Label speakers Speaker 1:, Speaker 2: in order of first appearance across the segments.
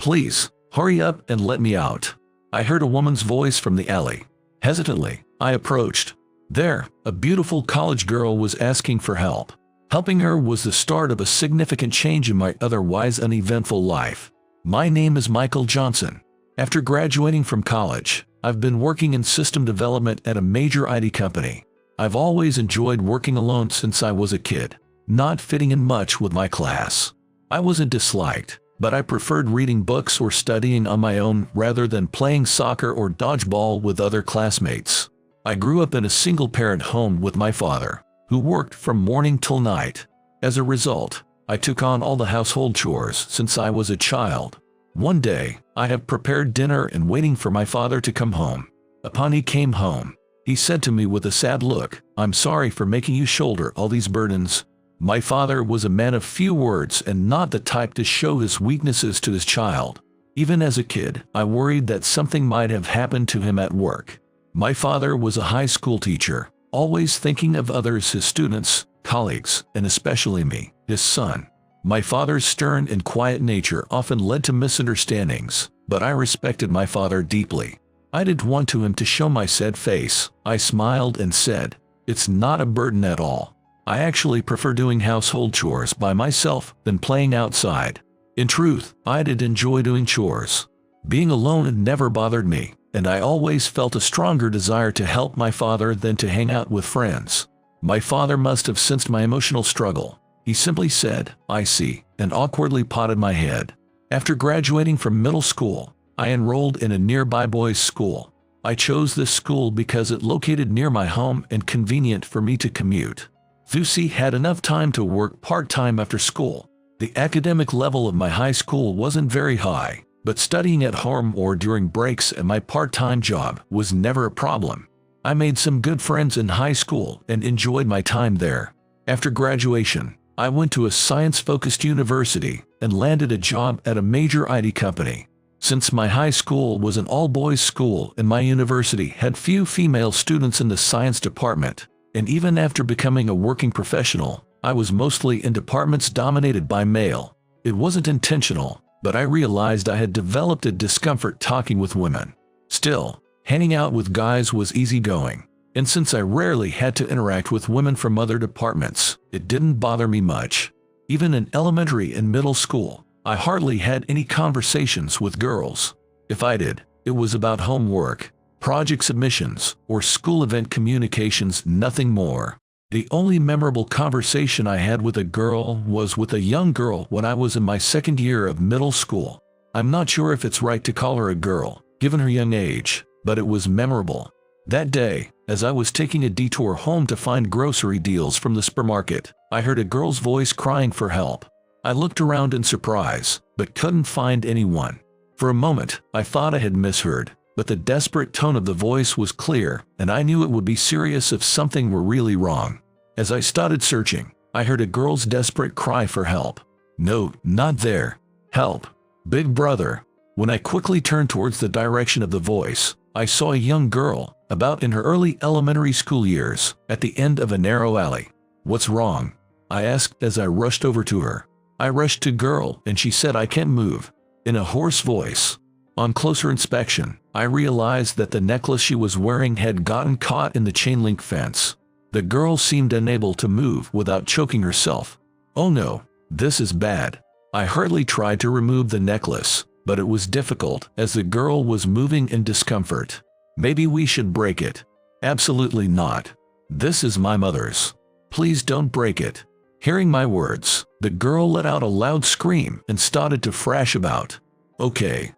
Speaker 1: Please, hurry up and let me out. I heard a woman's voice from the alley. Hesitantly, I approached. There, a beautiful college girl was asking for help. Helping her was the start of a significant change in my otherwise uneventful life. My name is Michael Johnson. After graduating from college, I've been working in system development at a major IT company. I've always enjoyed working alone since I was a kid, not fitting in much with my class. I wasn't disliked, but I preferred reading books or studying on my own rather than playing soccer or dodgeball with other classmates. I grew up in a single-parent home with my father, who worked from morning till night. As a result, I took on all the household chores since I was a child. One day, I had prepared dinner and waiting for my father to come home. Upon he came home, he said to me with a sad look, "I'm sorry for making you shoulder all these burdens." My father was a man of few words and not the type to show his weaknesses to his child. Even as a kid, I worried that something might have happened to him at work. My father was a high school teacher, always thinking of others, his students, colleagues, and especially me, his son. My father's stern and quiet nature often led to misunderstandings, but I respected my father deeply. I didn't want him to show my sad face. I smiled and said, "It's not a burden at all. I actually prefer doing household chores by myself than playing outside." In truth, I did enjoy doing chores. Being alone never bothered me, and I always felt a stronger desire to help my father than to hang out with friends. My father must have sensed my emotional struggle. He simply said, "I see," and awkwardly patted my head. After graduating from middle school, I enrolled in a nearby boys' school. I chose this school because it located near my home and convenient for me to commute. Thusi had enough time to work part-time after school. The academic level of my high school wasn't very high, but studying at home or during breaks at my part-time job was never a problem. I made some good friends in high school and enjoyed my time there. After graduation, I went to a science-focused university and landed a job at a major IT company. Since my high school was an all-boys school and my university had few female students in the science department, and even after becoming a working professional, I was mostly in departments dominated by male. It wasn't intentional, but I realized I had developed a discomfort talking with women. Still, hanging out with guys was easygoing, and since I rarely had to interact with women from other departments, it didn't bother me much. Even in elementary and middle school, I hardly had any conversations with girls. If I did, it was about homework, project submissions, or school event communications, nothing more. The only memorable conversation I had with a girl was with a young girl when I was in my second year of middle school. I'm not sure if it's right to call her a girl, given her young age, but it was memorable. That day, as I was taking a detour home to find grocery deals from the supermarket, I heard a girl's voice crying for help. I looked around in surprise, but couldn't find anyone. For a moment, I thought I had misheard, but the desperate tone of the voice was clear, and I knew it would be serious if something were really wrong. As I started searching, I heard a girl's desperate cry for help. "No, not there. Help. Big brother." When I quickly turned towards the direction of the voice, I saw a young girl, about in her early elementary school years, at the end of a narrow alley. "What's wrong?" I asked as I rushed over to her. I rushed to girl and she said, "I can't move," in a hoarse voice. On closer inspection, I realized that the necklace she was wearing had gotten caught in the chain-link fence. The girl seemed unable to move without choking herself. "Oh no, this is bad." I hurriedly tried to remove the necklace, but it was difficult as the girl was moving in discomfort. "Maybe we should break it." "Absolutely not. This is my mother's. Please don't break it." Hearing my words, the girl let out a loud scream and started to thrash about. Okay,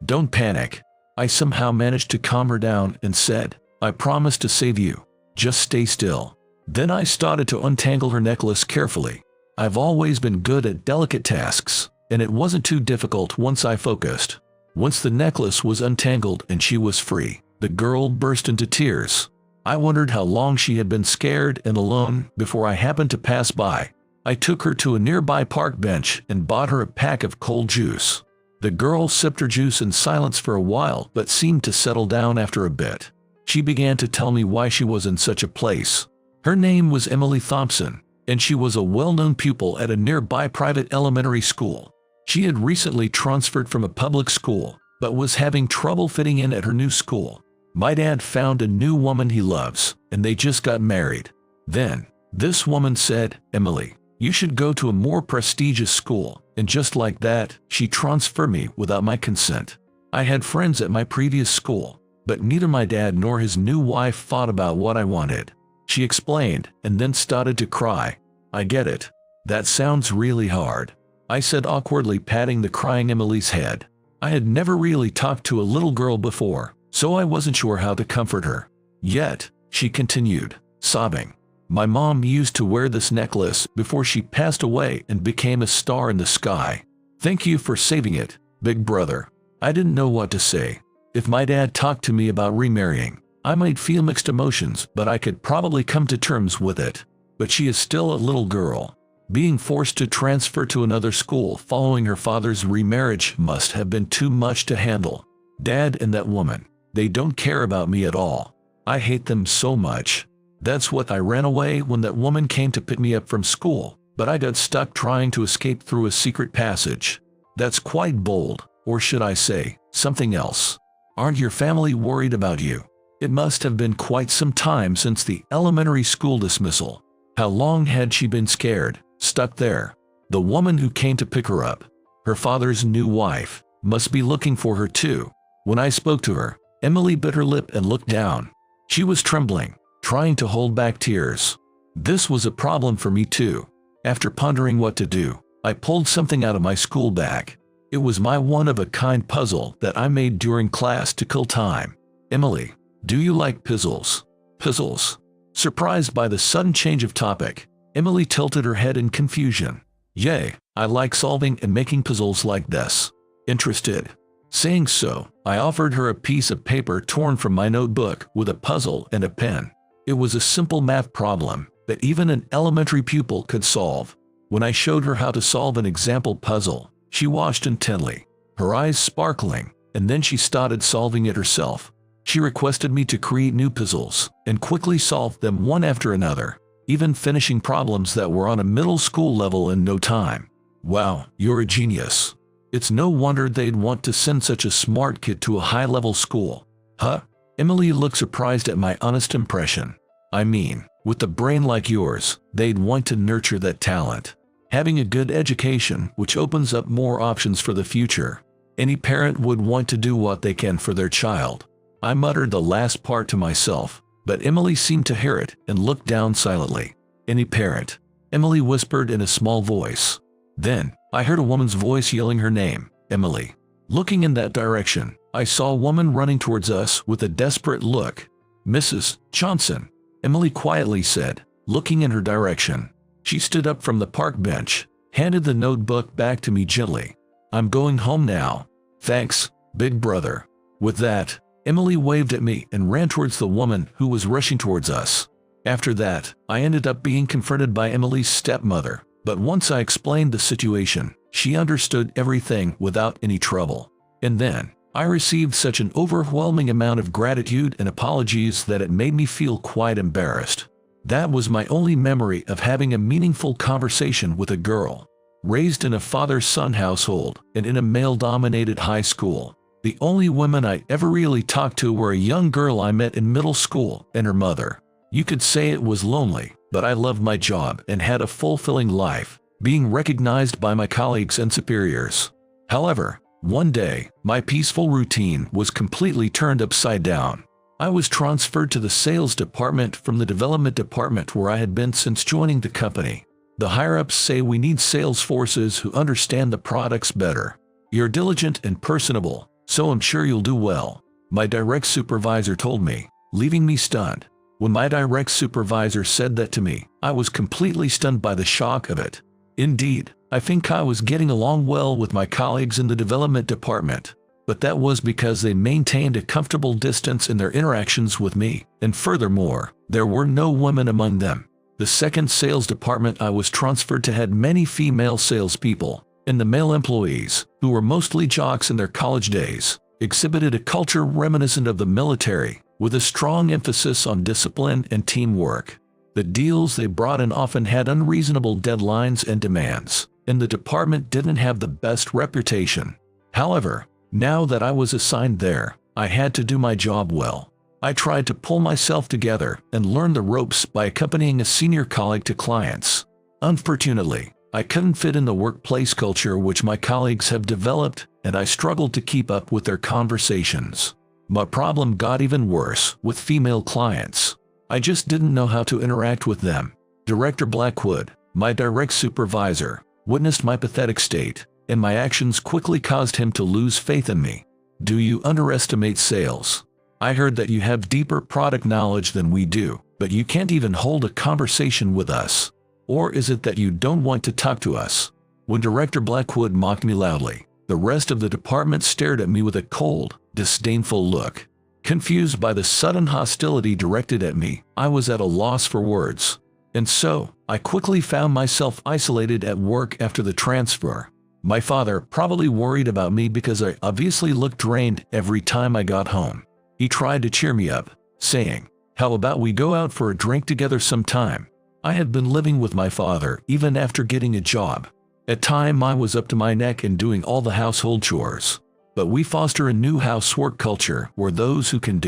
Speaker 1: don't panic." I somehow managed to calm her down and said, "I promise to save you. Just stay still." Then I started to untangle her necklace carefully. I've always been good at delicate tasks, and it wasn't too difficult once I focused. Once the necklace was untangled and she was free, the girl burst into tears. I wondered how long she had been scared and alone before I happened to pass by. I took her to a nearby park bench and bought her a pack of cold juice. The girl sipped her juice in silence for a while but seemed to settle down after a bit. She began to tell me why she was in such a place. Her name was Emily Thompson, and she was a well-known pupil at a nearby private elementary school. She had recently transferred from a public school, but was having trouble fitting in at her new school. My dad found a new woman he loves, and they just got married. Then, this woman said, "Emily, you should go to a more prestigious school," and just like that, she transferred me without my consent. I had friends at my previous school, but neither my dad nor his new wife thought about what I wanted. She explained, and then started to cry. "I get it. That sounds really hard," I said awkwardly, patting the crying Emily's head. I had never really talked to a little girl before, so I wasn't sure how to comfort her. Yet, she continued, sobbing. "My mom used to wear this necklace before she passed away and became a star in the sky. Thank you for saving it, big brother." I didn't know what to say. If my dad talked to me about remarrying, I might feel mixed emotions, but I could probably come to terms with it. But she is still a little girl. Being forced to transfer to another school following her father's remarriage must have been too much to handle. Dad and that woman, they don't care about me at all. I hate them so much. That's what I ran away when that woman came to pick me up from school, but I got stuck trying to escape through a secret passage. That's quite bold, or should I say, something else. Aren't your family worried about you? It must have been quite some time since the elementary school dismissal. How long had she been scared, stuck there? The woman who came to pick her up, her father's new wife, must be looking for her too. When I spoke to her, Emily bit her lip and looked down. She was trembling, trying to hold back tears. This was a problem for me too. After pondering what to do, I pulled something out of my school bag. It was my one-of-a-kind puzzle that I made during class to kill time. "Emily, do you like puzzles?" "Puzzles?" Surprised by the sudden change of topic, Emily tilted her head in confusion. "Yay, I like solving and making puzzles like this." Interested? Saying so, I offered her a piece of paper torn from my notebook with a puzzle and a pen. It was a simple math problem that even an elementary pupil could solve. When I showed her how to solve an example puzzle, she watched intently, her eyes sparkling, and then she started solving it herself. She requested me to create new puzzles and quickly solve them one after another, even finishing problems that were on a middle school level in no time. "Wow, you're a genius." It's no wonder they'd want to send such a smart kid to a high-level school. "Huh?" Emily looked surprised at my honest impression. "I mean, with a brain like yours, they'd want to nurture that talent. Having a good education, which opens up more options for the future. Any parent would want to do what they can for their child." I muttered the last part to myself, but Emily seemed to hear it and looked down silently. "Any parent," Emily whispered in a small voice. Then, I heard a woman's voice yelling her name, "Emily." Looking in that direction, I saw a woman running towards us with a desperate look. "Mrs. Johnson," Emily quietly said, looking in her direction. She stood up from the park bench, handed the notebook back to me gently. "I'm going home now. Thanks, big brother." With that, Emily waved at me and ran towards the woman who was rushing towards us. After that, I ended up being confronted by Emily's stepmother, but once I explained the situation, she understood everything without any trouble. And then, I received such an overwhelming amount of gratitude and apologies that it made me feel quite embarrassed. That was my only memory of having a meaningful conversation with a girl. Raised in a father-son household and in a male-dominated high school, the only women I ever really talked to were a young girl I met in middle school and her mother. You could say it was lonely, but I loved my job and had a fulfilling life, being recognized by my colleagues and superiors. However, one day, my peaceful routine was completely turned upside down. I was transferred to the sales department from the development department where I had been since joining the company. The higher-ups say we need sales forces who understand the products better. "You're diligent and personable, so I'm sure you'll do well," my direct supervisor told me, leaving me stunned. When my direct supervisor said that to me, I was completely stunned by the shock of it. Indeed, I think I was getting along well with my colleagues in the development department, but that was because they maintained a comfortable distance in their interactions with me, and furthermore, there were no women among them. The second sales department I was transferred to had many female salespeople, and the male employees, who were mostly jocks in their college days, exhibited a culture reminiscent of the military, with a strong emphasis on discipline and teamwork. The deals they brought in often had unreasonable deadlines and demands. and the department didn't have the best reputation. However, now that I was assigned there, I had to do my job well. I tried to pull myself together and learn the ropes by accompanying a senior colleague to clients. Unfortunately, I couldn't fit in the workplace culture which my colleagues have developed, and I struggled to keep up with their conversations. My problem got even worse with female clients. I just didn't know how to interact with them. Director Blackwood, my direct supervisor, witnessed my pathetic state, and my actions quickly caused him to lose faith in me. Do you underestimate sales? I heard that you have deeper product knowledge than we do, but you can't even hold a conversation with us. Or is it that you don't want to talk to us? When Director Blackwood mocked me loudly, the rest of the department stared at me with a cold, disdainful look. Confused by the sudden hostility directed at me, I was at a loss for words. And so, I quickly found myself isolated at work after the transfer. My father probably worried about me because I obviously looked drained every time I got home. He tried to cheer me up, saying, "How about we go out for a drink together sometime?" I had been living with my father even after getting a job. At times I was up to my neck in doing all the household chores. But we foster a new housework culture where those who can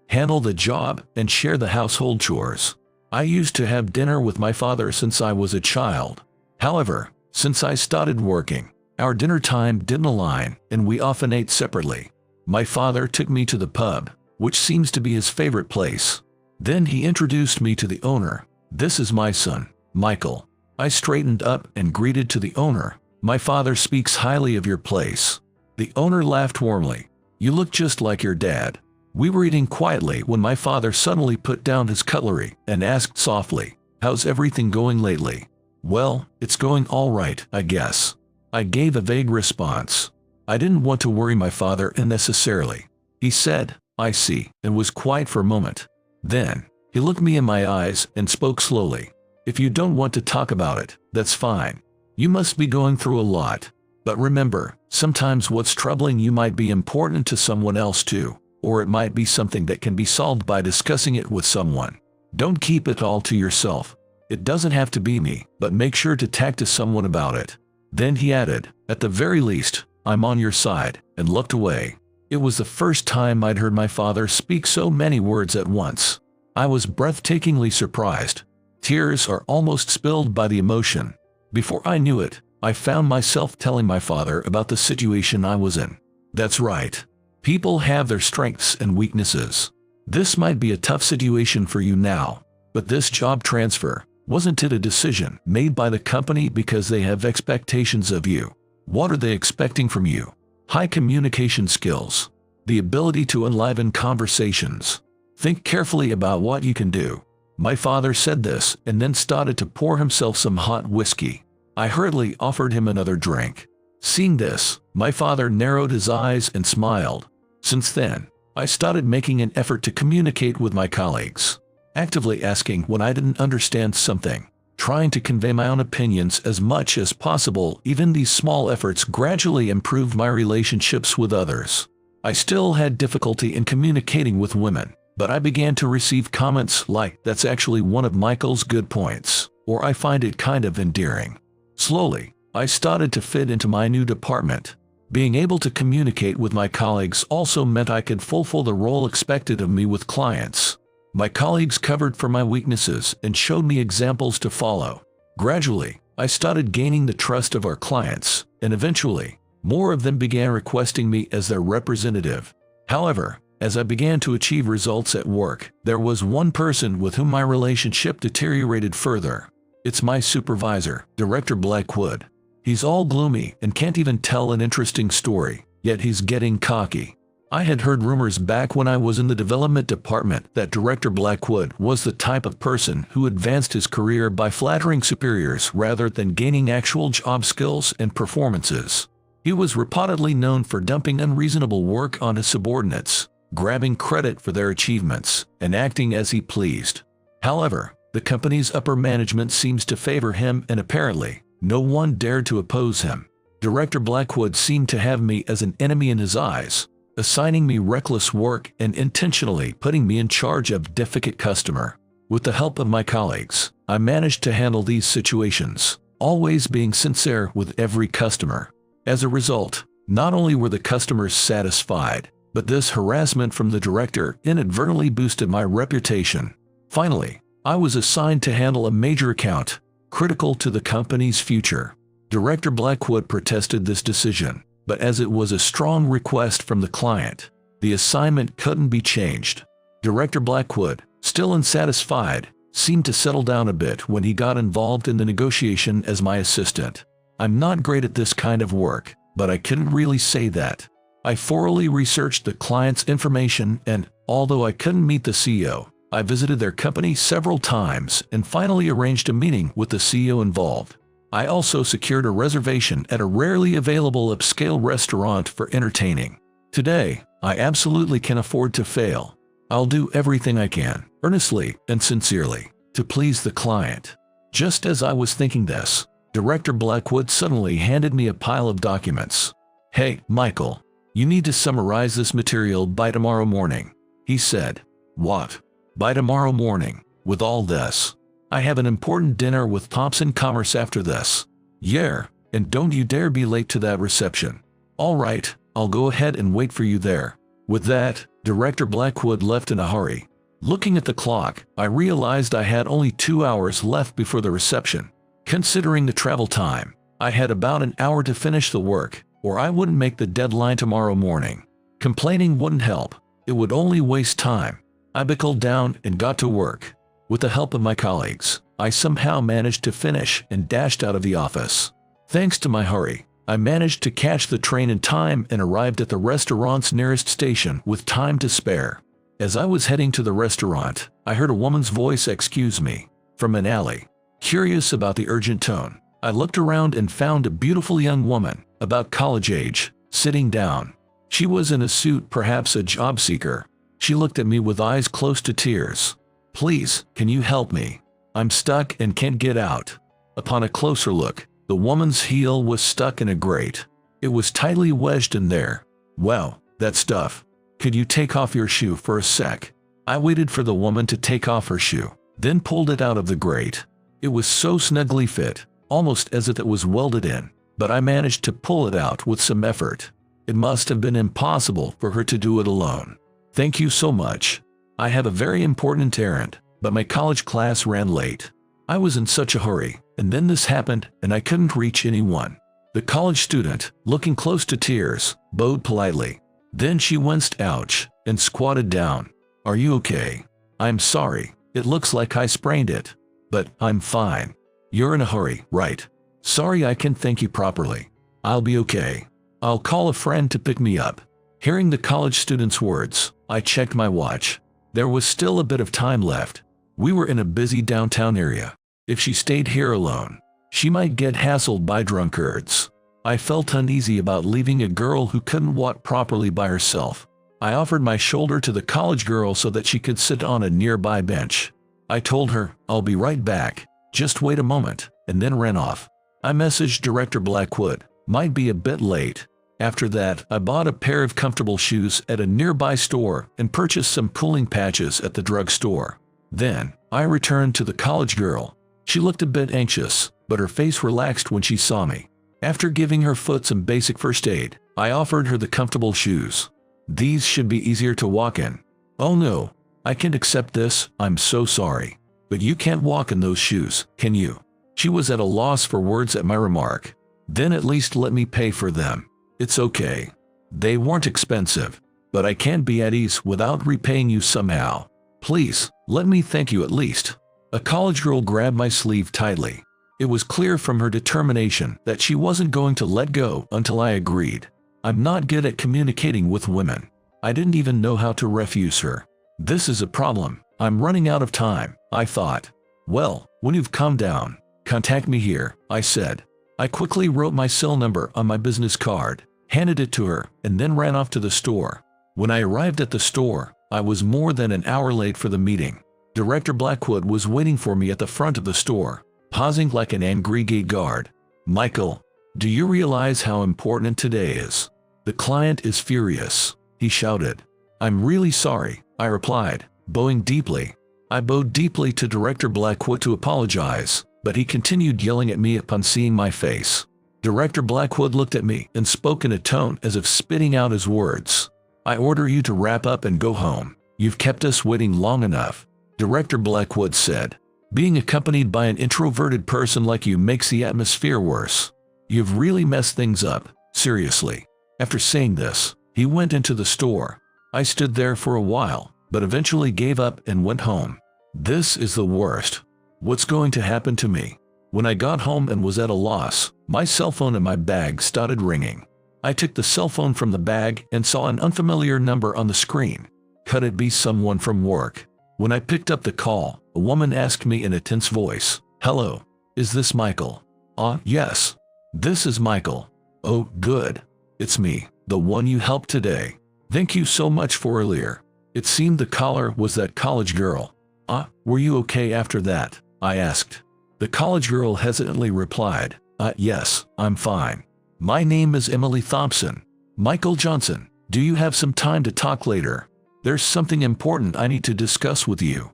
Speaker 1: handle the job and share the household chores. I used to have dinner with my father since I was a child. However, since I started working, our dinner time didn't align and we often ate separately. My father took me to the pub, which seems to be his favorite place. Then he introduced me to the owner. "This is my son, Michael." I straightened up and greeted to the owner. "My father speaks highly of your place." The owner laughed warmly. "You look just like your dad." We were eating quietly when my father suddenly put down his cutlery and asked softly, "How's everything going lately?" "Well, it's going all right, I guess." I gave a vague response. I didn't want to worry my father unnecessarily. He said, "I see," and was quiet for a moment. Then, he looked me in my eyes and spoke slowly. "If you don't want to talk about it, that's fine. You must be going through a lot. But remember, sometimes what's troubling you might be important to someone else too, or it might be something that can be solved by discussing it with someone. Don't keep it all to yourself. It doesn't have to be me, but make sure to talk to someone about it." Then he added, "At the very least, I'm on your side," and looked away. It was the first time I'd heard my father speak so many words at once. I was breathtakingly surprised. Tears are almost spilled by the emotion. Before I knew it, I found myself telling my father about the situation I was in. That's right. People have their strengths and weaknesses. This might be a tough situation for you now, but this job transfer, wasn't it a decision made by the company because they have expectations of you? What are they expecting from you? High communication skills. The ability to enliven conversations. Think carefully about what you can do. My father said this and then started to pour himself some hot whiskey. I hurriedly offered him another drink. Seeing this, my father narrowed his eyes and smiled. Since then, I started making an effort to communicate with my colleagues, actively asking when I didn't understand something, trying to convey my own opinions as much as possible. Even these small efforts gradually improved my relationships with others. I still had difficulty in communicating with women, but I began to receive comments like, "That's actually one of Michael's good points," or "I find it kind of endearing." Slowly, I started to fit into my new department. Being able to communicate with my colleagues also meant I could fulfill the role expected of me with clients. My colleagues covered for my weaknesses and showed me examples to follow. Gradually, I started gaining the trust of our clients, and eventually, more of them began requesting me as their representative. However, as I began to achieve results at work, there was one person with whom my relationship deteriorated further. It's my supervisor, Director Blackwood. He's all gloomy and can't even tell an interesting story, yet he's getting cocky. I had heard rumors back when I was in the development department that Director Blackwood was the type of person who advanced his career by flattering superiors rather than gaining actual job skills and performances. He was reportedly known for dumping unreasonable work on his subordinates, grabbing credit for their achievements, and acting as he pleased. However, the company's upper management seems to favor him, and apparently, no one dared to oppose him. Director Blackwood seemed to have me as an enemy in his eyes, assigning me reckless work and intentionally putting me in charge of difficult customer. With the help of my colleagues, I managed to handle these situations. always being sincere with every customer. As a result, not only were the customers satisfied, but this harassment from the director inadvertently boosted my reputation. Finally, I was assigned to handle a major account, critical to the company's future. Director Blackwood protested this decision, but as it was a strong request from the client, the assignment couldn't be changed. Director Blackwood, still unsatisfied, seemed to settle down a bit when he got involved in the negotiation as my assistant. I'm not great at this kind of work, but I couldn't really say that. I thoroughly researched the client's information and, although I couldn't meet the CEO, I visited their company several times and finally arranged a meeting with the CEO involved. I also secured a reservation at a rarely available upscale restaurant for entertaining. Today, I absolutely can afford to fail. I'll do everything I can, earnestly and sincerely, to please the client. Just as I was thinking this, Director Blackwood suddenly handed me a pile of documents. "Hey, Michael, you need to summarize this material by tomorrow morning," he said. "What? By tomorrow morning, with all this? I have an important dinner with Thompson Commerce after this." "Yeah, and don't you dare be late to that reception." "All right, I'll go ahead and wait for you there." With that, Director Blackwood left in a hurry. Looking at the clock, I realized I had only 2 hours left before the reception. Considering the travel time, I had about an hour to finish the work, or I wouldn't make the deadline tomorrow morning. Complaining wouldn't help. It would only waste time. I buckled down and got to work. With the help of my colleagues, I somehow managed to finish and dashed out of the office. Thanks to my hurry, I managed to catch the train in time and arrived at the restaurant's nearest station with time to spare. As I was heading to the restaurant, I heard a woman's voice "excuse me" from an alley. Curious about the urgent tone, I looked around and found a beautiful young woman, about college age, sitting down. She was in a suit, perhaps a job seeker. She looked at me with eyes close to tears. "Please, can you help me? I'm stuck and can't get out." Upon a closer look, the woman's heel was stuck in a grate. It was tightly wedged in there. "Wow, that stuff. Could you take off your shoe for a sec?" I waited for the woman to take off her shoe, then pulled it out of the grate. It was so snugly fit, almost as if it was welded in, but I managed to pull it out with some effort. It must have been impossible for her to do it alone. "Thank you so much. I have a very important errand, but my college class ran late. I was in such a hurry, and then this happened and I couldn't reach anyone." The college student, looking close to tears, bowed politely. Then she winced "ouch" and squatted down. "Are you okay?" "I'm sorry, it looks like I sprained it. But I'm fine." "You're in a hurry, right?" "Sorry, I can't thank you properly." "I'll be okay. I'll call a friend to pick me up." Hearing the college student's words, I checked my watch. There was still a bit of time left. We were in a busy downtown area. If she stayed here alone, she might get hassled by drunkards. I felt uneasy about leaving a girl who couldn't walk properly by herself. I offered my shoulder to the college girl so that she could sit on a nearby bench. I told her, "I'll be right back, just wait a moment," and then ran off. I messaged Director Blackwood, "Might be a bit late." After that, I bought a pair of comfortable shoes at a nearby store and purchased some cooling patches at the drugstore. Then, I returned to the college girl. She looked a bit anxious, but her face relaxed when she saw me. After giving her foot some basic first aid, I offered her the comfortable shoes. "These should be easier to walk in." "Oh no, I can't accept this, I'm so sorry. But you can't walk in those shoes, can you?" She was at a loss for words at my remark. "Then at least let me pay for them." "It's okay. They weren't expensive, but I can't be at ease without repaying you somehow. Please, let me thank you at least." A college girl grabbed my sleeve tightly. It was clear from her determination that she wasn't going to let go until I agreed. I'm not good at communicating with women. I didn't even know how to refuse her. This is a problem. I'm running out of time, I thought. "Well, when you've calmed down, contact me here," I said. I quickly wrote my cell number on my business card, handed it to her, and then ran off to the store. When I arrived at the store, I was more than an hour late for the meeting. Director Blackwood was waiting for me at the front of the store, pausing like an angry gate guard. "Michael, do you realize how important today is? The client is furious," he shouted. "I'm really sorry," I replied, bowing deeply. I bowed deeply to Director Blackwood to apologize. but he continued yelling at me upon seeing my face. Director Blackwood looked at me and spoke in a tone as if spitting out his words. "I order you to wrap up and go home. You've kept us waiting long enough," Director Blackwood said. "Being accompanied by an introverted person like you makes the atmosphere worse. You've really messed things up, seriously." After saying this, he went into the store. I stood there for a while, but eventually gave up and went home. This is the worst. What's going to happen to me? When I got home and was at a loss, my cell phone in my bag started ringing. I took the cell phone from the bag and saw an unfamiliar number on the screen. Could it be someone from work? When I picked up the call, a woman asked me in a tense voice, "Hello, is this Michael?" Yes. This is Michael." "Oh, good. It's me, the one you helped today. Thank you so much for earlier." It seemed the caller was that college girl. Were you okay after that?" I asked. The college girl hesitantly replied, "Yes, I'm fine. My name is Emily Thompson. Michael Johnson, do you have some time to talk later? There's something important I need to discuss with you."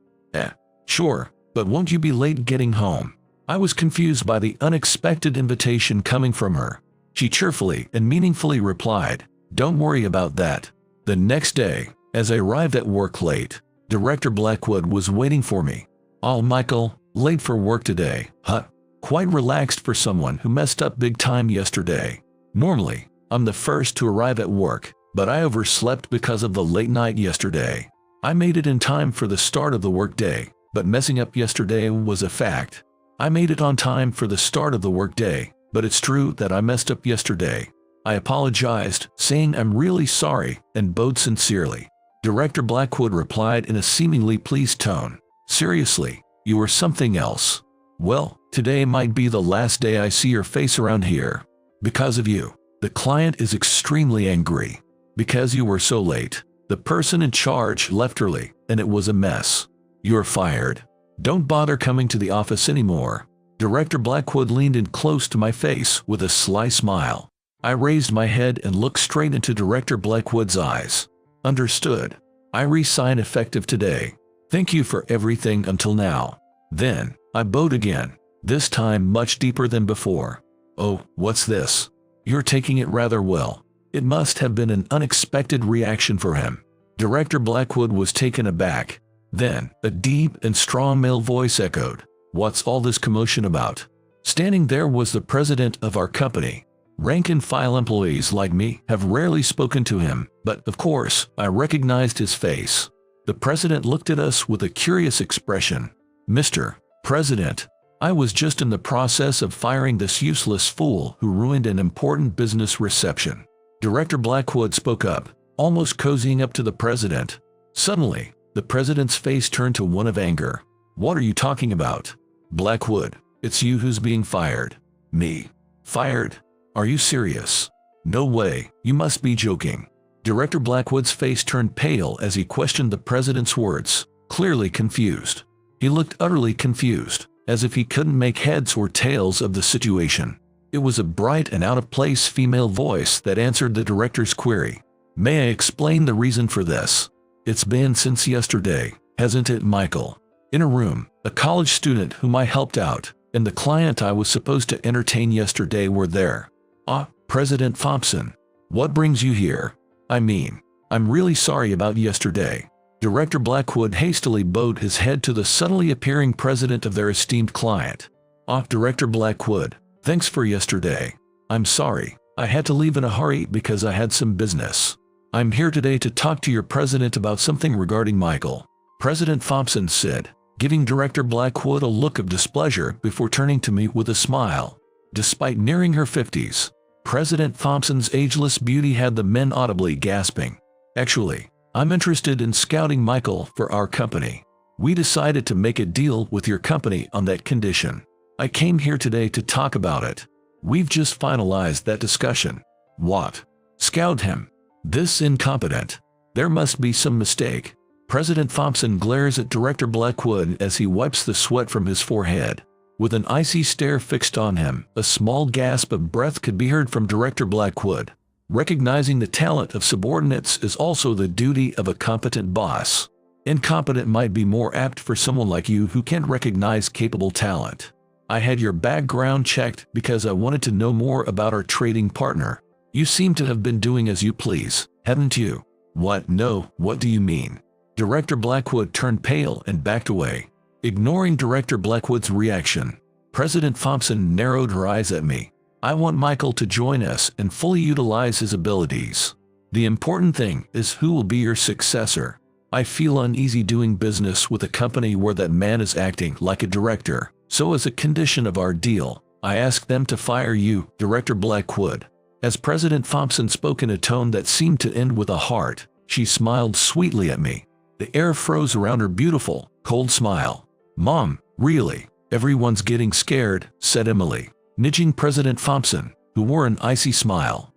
Speaker 1: Sure, but won't you be late getting home?" I was confused by the unexpected invitation coming from her. She cheerfully and meaningfully replied, "Don't worry about that." The next day, as I arrived at work late, Director Blackwood was waiting for me. "Oh, Michael, late for work today, huh? Quite relaxed for someone who messed up big time yesterday. Normally, I'm the first to arrive at work, but I overslept because of the late night yesterday. I made it in time for the start of the workday, but messing up yesterday was a fact. I made it on time for the start of the workday, but it's true that I messed up yesterday." I apologized, saying I'm really sorry, and bowed sincerely. Director Blackwood replied in a seemingly pleased tone, "Seriously, you were something else. Well, today might be the last day I see your face around here. Because of you, the client is extremely angry. Because you were so late, the person in charge left early, and it was a mess. You're fired. Don't bother coming to the office anymore." Director Blackwood leaned in close to my face with a sly smile. I raised my head and looked straight into Director Blackwood's eyes. "Understood. I resign effective today. Thank you for everything until now." Then, I bowed again, this time much deeper than before. "Oh, what's this? You're taking it rather well." It must have been an unexpected reaction for him. Director Blackwood was taken aback. Then, a deep and strong male voice echoed, "What's all this commotion about?" Standing there was the president of our company. Rank-and-file employees like me have rarely spoken to him, but of course, I recognized his face. The president looked at us with a curious expression. "Mr. President, I was just in the process of firing this useless fool who ruined an important business reception." Director Blackwood spoke up, almost cozying up to the president. Suddenly, the president's face turned to one of anger. "What are you talking about?" "Blackwood, it's you who's being fired." "Me? Fired? Are you serious?" "No way, you must be joking." Director Blackwood's face turned pale as he questioned the president's words, clearly confused. He looked utterly confused, as if he couldn't make heads or tails of the situation. It was a bright and out-of-place female voice that answered the director's query. "May I explain the reason for this? It's been since yesterday, hasn't it, Michael? In a room, a college student whom I helped out, and the client I was supposed to entertain yesterday were there." President Thompson, what brings you here? I mean, I'm really sorry about yesterday." Director Blackwood hastily bowed his head to the suddenly appearing president of their esteemed client. Director Blackwood, thanks for yesterday. I'm sorry, I had to leave in a hurry because I had some business. I'm here today to talk to your president about something regarding Michael," President Thompson said, giving Director Blackwood a look of displeasure before turning to me with a smile. Despite nearing her 50s, President Thompson's ageless beauty had the men audibly gasping. "Actually, I'm interested in scouting Michael for our company. We decided to make a deal with your company on that condition. I came here today to talk about it. We've just finalized that discussion." "What? Scout him? This incompetent? There must be some mistake." President Thompson glares at Director Blackwood as he wipes the sweat from his forehead. With an icy stare fixed on him, a small gasp of breath could be heard from Director Blackwood. Recognizing the talent of subordinates is also the duty of a competent boss. Incompetent might be more apt for someone like you who can't recognize capable talent. I had your background checked because I wanted to know more about our trading partner. You seem to have been doing as you please, haven't you? What? No, what do you mean? Director Blackwood turned pale and backed away. Ignoring Director Blackwood's reaction, President Thompson narrowed her eyes at me. I want Michael to join us and fully utilize his abilities. The important thing is who will be your successor. I feel uneasy doing business with a company where that man is acting like a director. So as a condition of our deal, I ask them to fire you, Director Blackwood. As President Thompson spoke in a tone that seemed to end with a heart, she smiled sweetly at me. The air froze around her beautiful, cold smile. Mom, really? Everyone's getting scared, said Emily, nudging President Thompson, who wore an icy smile.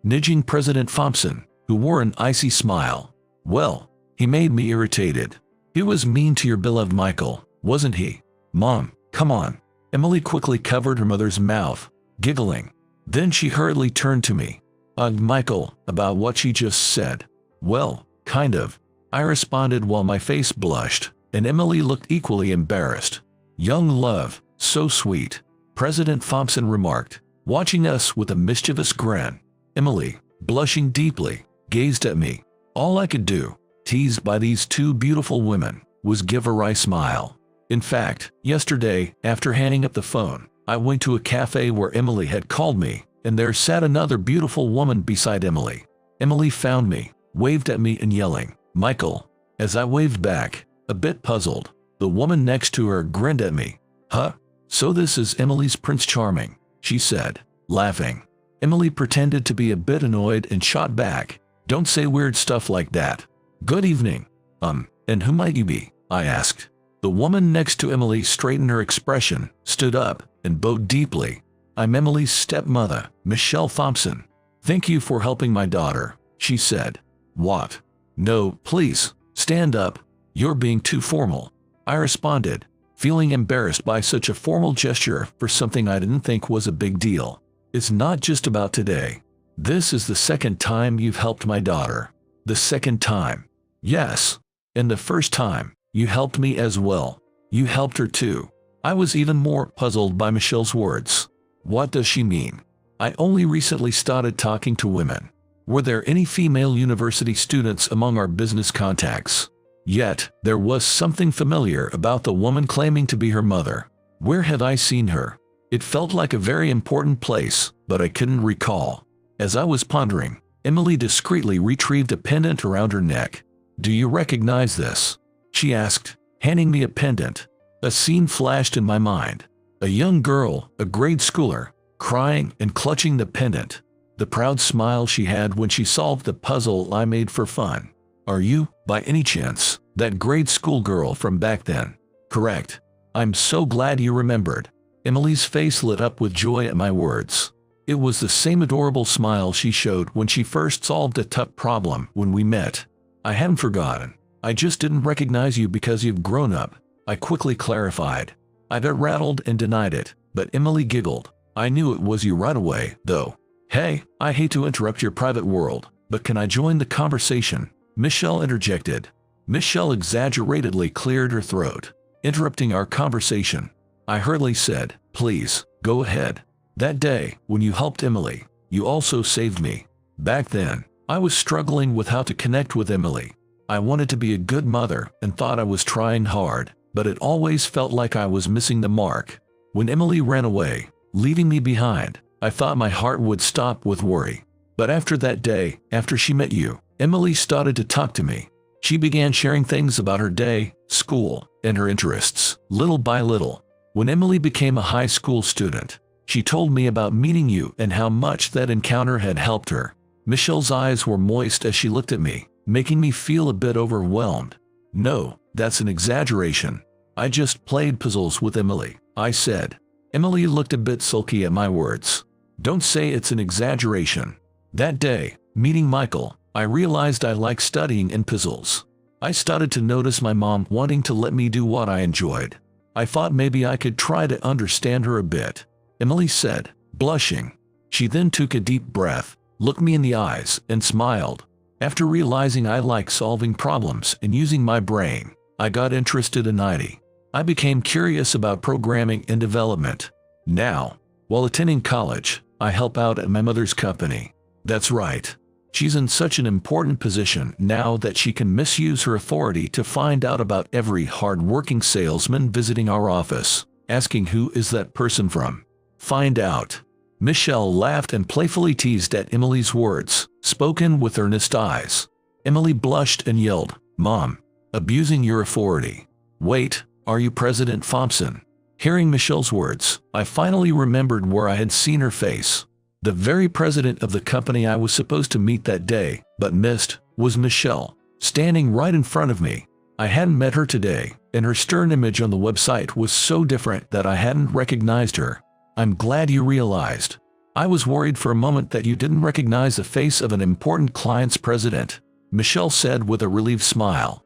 Speaker 1: Nudging President Thompson, who wore an icy smile. Well, he made me irritated. He was mean to your beloved Michael, wasn't he? Mom, come on. Emily quickly covered her mother's mouth, giggling. Then she hurriedly turned to me. Michael, about what she just said. Well, kind of. I responded while my face blushed, and Emily looked equally embarrassed. Young love, so sweet, President Thompson remarked, watching us with a mischievous grin. Emily, blushing deeply, gazed at me. All I could do, teased by these two beautiful women, was give a wry smile. In fact, yesterday, after hanging up the phone, I went to a cafe where Emily had called me, and there sat another beautiful woman beside Emily. Emily found me, waved at me and yelling, Michael. As I waved back, a bit puzzled, the woman next to her grinned at me. Huh? So this is Emily's Prince Charming, she said, laughing. Emily pretended to be a bit annoyed and shot back, don't say weird stuff like that. Good evening. And who might you be? I asked. The woman next to Emily straightened her expression, stood up, and bowed deeply. I'm Emily's stepmother, Michelle Thompson. Thank you for helping my daughter, she said. What? No, please, stand up. You're being too formal. I responded, feeling embarrassed by such a formal gesture for something I didn't think was a big deal. It's not just about today. This is the second time you've helped my daughter. The second time. Yes. And the first time, you helped me as well. You helped her too. I was even more puzzled by Michelle's words. What does she mean? I only recently started talking to women. Were there any female university students among our business contacts? Yet, there was something familiar about the woman claiming to be her mother. Where had I seen her? It felt like a very important place, but I couldn't recall. As I was pondering, Emily discreetly retrieved a pendant around her neck. Do you recognize this? She asked, handing me a pendant. A scene flashed in my mind. A young girl, a grade schooler, crying and clutching the pendant. The proud smile she had when she solved the puzzle I made for fun. Are you, by any chance, that grade school girl from back then? Correct. I'm so glad you remembered. Emily's face lit up with joy at my words. It was the same adorable smile she showed when she first solved a tough problem when we met. I haven't forgotten. I just didn't recognize you because you've grown up, I quickly clarified. I got rattled and denied it, but Emily giggled. I knew it was you right away, though. Hey, I hate to interrupt your private world, but can I join the conversation? Michelle interjected. Michelle exaggeratedly cleared her throat, interrupting our conversation. I hurriedly said, please, go ahead. That day, when you helped Emily, you also saved me. Back then, I was struggling with how to connect with Emily. I wanted to be a good mother and thought I was trying hard, but it always felt like I was missing the mark. When Emily ran away, leaving me behind, I thought my heart would stop with worry. But after that day, after she met you, Emily started to talk to me. She began sharing things about her day, school, and her interests, little by little. When Emily became a high school student, she told me about meeting you and how much that encounter had helped her. Michelle's eyes were moist as she looked at me, making me feel a bit overwhelmed. No, that's an exaggeration. I just played puzzles with Emily, I said. Emily looked a bit sulky at my words. Don't say it's an exaggeration. That day, meeting Michael, I realized I liked studying and puzzles. I started to notice my mom wanting to let me do what I enjoyed. I thought maybe I could try to understand her a bit. Emily said, blushing. She then took a deep breath, looked me in the eyes, and smiled. After realizing I like solving problems and using my brain, I got interested in IT. I became curious about programming and development. Now, while attending college, I help out at my mother's company. That's right. She's in such an important position now that she can misuse her authority to find out about every hard-working salesman visiting our office, asking who is that person from. Find out. Michelle laughed and playfully teased at Emily's words, spoken with earnest eyes. Emily blushed and yelled, "Mom, abusing your authority. Wait, are you President Thompson?" Hearing Michelle's words, I finally remembered where I had seen her face. The very president of the company I was supposed to meet that day, but missed, was Michelle, standing right in front of me. I hadn't met her today, and her stern image on the website was so different that I hadn't recognized her. "I'm glad you realized. I was worried for a moment that you didn't recognize the face of an important client's president," Michelle said with a relieved smile.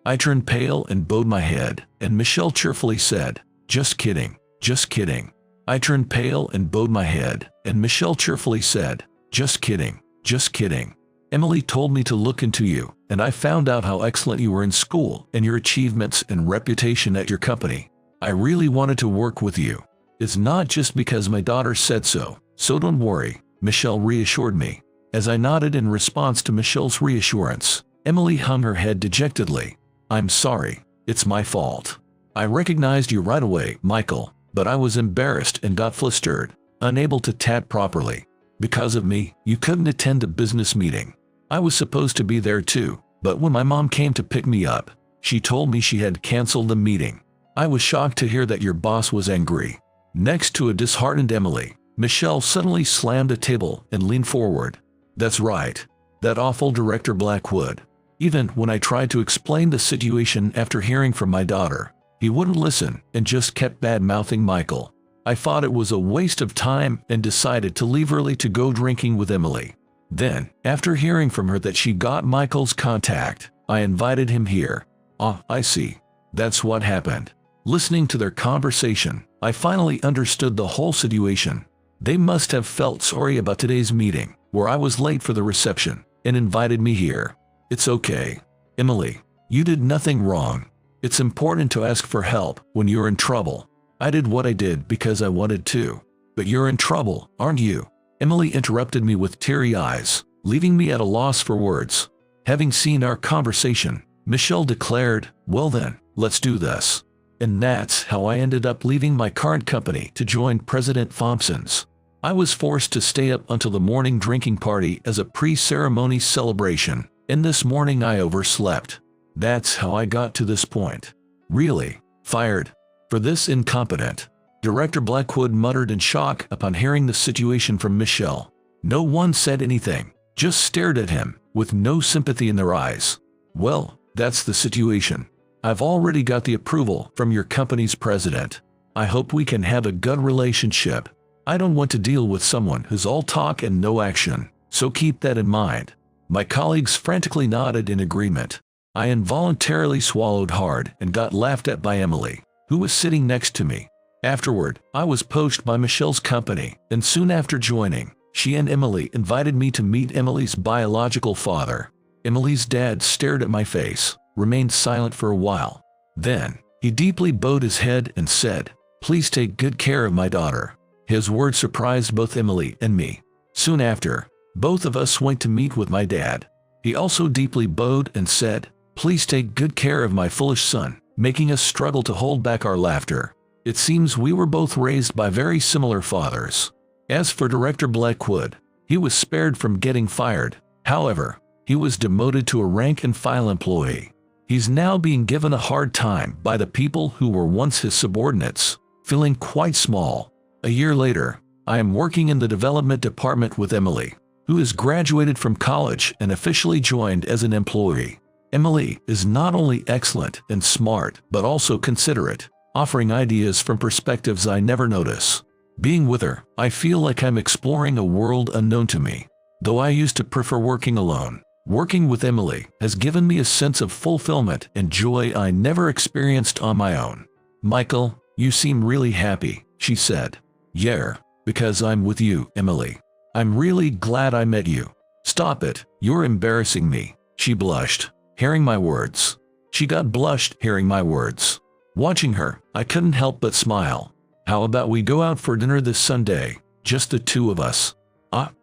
Speaker 1: I turned pale and bowed my head, and Michelle cheerfully said, "Just kidding, just kidding." I turned pale and bowed my head, and Michelle cheerfully said, "Just kidding, just kidding. Emily told me to look into you, and I found out how excellent you were in school and your achievements and reputation at your company. I really wanted to work with you. It's not just because my daughter said so, so don't worry," Michelle reassured me. As I nodded in response to Michelle's reassurance, Emily hung her head dejectedly. "I'm sorry, it's my fault. I recognized you right away, Michael, but I was embarrassed and got flustered, unable to tat properly. Because of me, you couldn't attend a business meeting. I was supposed to be there too, but when my mom came to pick me up, she told me she had canceled the meeting. I was shocked to hear that your boss was angry." Next to a disheartened Emily, Michelle suddenly slammed a table and leaned forward. "That's right. That awful Director Blackwood. Even when I tried to explain the situation after hearing from my daughter, he wouldn't listen and just kept bad-mouthing Michael. I thought it was a waste of time and decided to leave early to go drinking with Emily. Then, after hearing from her that she got Michael's contact, I invited him here." "Ah, I see. That's what happened." Listening to their conversation, I finally understood the whole situation. They must have felt sorry about today's meeting, where I was late for the reception, and invited me here. "It's okay. Emily, you did nothing wrong. It's important to ask for help when you're in trouble. I did what I did because I wanted to. But you're in trouble, aren't you?" Emily interrupted me with teary eyes, leaving me at a loss for words. Having seen our conversation, Michelle declared, "Well then, let's do this." And that's how I ended up leaving my current company to join President Thompson's. I was forced to stay up until the morning drinking party as a pre-ceremony celebration, and this morning I overslept. That's how I got to this point. "Really? Fired? For this incompetent?" Director Blackwood muttered in shock upon hearing the situation from Michelle. No one said anything, just stared at him, with no sympathy in their eyes. "Well, that's the situation. I've already got the approval from your company's president. I hope we can have a good relationship. I don't want to deal with someone who's all talk and no action, so keep that in mind." My colleagues frantically nodded in agreement. I involuntarily swallowed hard and got laughed at by Emily, who was sitting next to me. Afterward, I was poached by Michelle's company, and soon after joining, she and Emily invited me to meet Emily's biological father. Emily's dad stared at my face, remained silent for a while. Then, he deeply bowed his head and said, "Please take good care of my daughter." His words surprised both Emily and me. Soon after, both of us went to meet with my dad. He also deeply bowed and said, "Please take good care of my foolish son," making us struggle to hold back our laughter. It seems we were both raised by very similar fathers. As for Director Blackwood, he was spared from getting fired. However, he was demoted to a rank-and-file employee. He's now being given a hard time by the people who were once his subordinates, feeling quite small. A year later, I am working in the development department with Emily, who has graduated from college and officially joined as an employee. Emily is not only excellent and smart, but also considerate, offering ideas from perspectives I never notice. Being with her, I feel like I'm exploring a world unknown to me. Though I used to prefer working alone, working with Emily has given me a sense of fulfillment and joy I never experienced on my own. "Michael, you seem really happy," she said. "Yeah, because I'm with you, Emily. I'm really glad I met you." "Stop it, you're embarrassing me," she blushed, hearing my words. She got blushed hearing my words. Watching her, I couldn't help but smile. How about we go out for dinner this Sunday, just the two of us?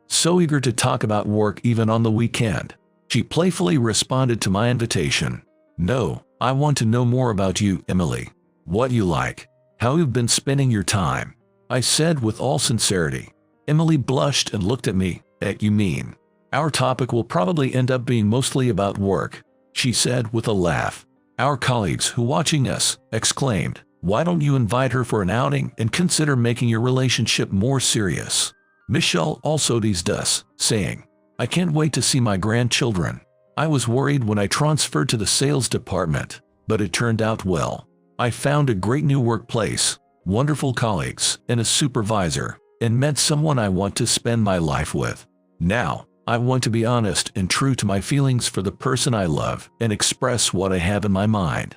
Speaker 1: So eager to talk about work even on the weekend. She playfully responded to my invitation. No, I want to know more about you, Emily. What you like, how you've been spending your time, I said with all sincerity. Emily blushed and looked at me. You mean? Our topic will probably end up being mostly about work, she said with a laugh. Our colleagues who watching us exclaimed, why don't you invite her for an outing and consider making your relationship more serious? Michelle also teased us, saying, I can't wait to see my grandchildren. I was worried when I transferred to the sales department, but it turned out well. I found a great new workplace, wonderful colleagues, and a supervisor, and met someone I want to spend my life with. Now, I want to be honest and true to my feelings for the person I love and express what I have in my mind.